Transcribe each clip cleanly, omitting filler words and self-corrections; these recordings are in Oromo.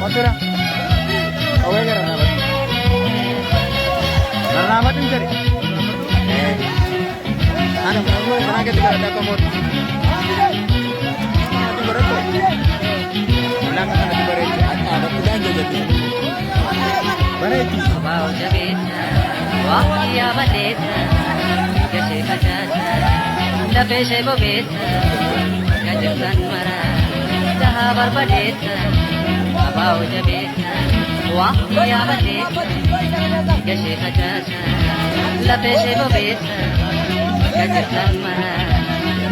Masura. Awal kan Ranabat. Ranabat ini cari. Anak kamu mana kita ada komod. Itu berapa? Ulang kan itu berapa? Ada pulang jadi. Berapa? Wow, jadi wah ya badet, kasi kacat, tapi saya bobet, kajutan marah, dah berbadet, wow jadi wah ya badet, kasi kacat, tapi saya bobet, kajutan marah,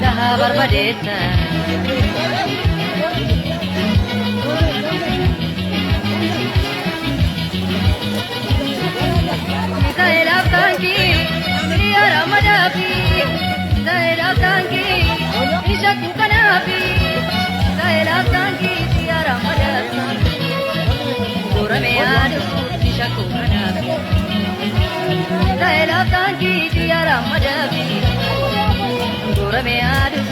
dah berbadet. Zainab tanki, dia ramadapi. Zainab tanki, ishaku kanapi. Zainab tanki, dia ramadapi. Durame adu, ishaku kanapi. Zainab tanki, dia ramadapi. Durame adu,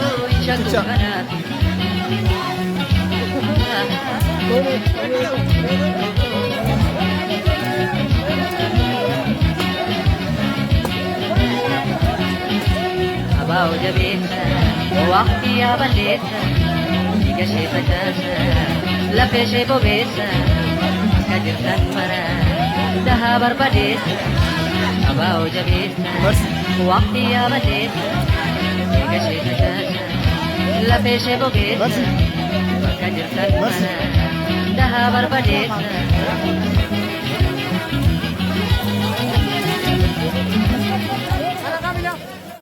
ishaku kanapi. Abau jabita, waktu ya balita, jika saya terasa, lepas saya bobesa, kajutan marah, dah berbadita. Abau jabita, waktu ya balita, jika saya terasa, lepas saya bobesa, kajutan marah, dah berbadita.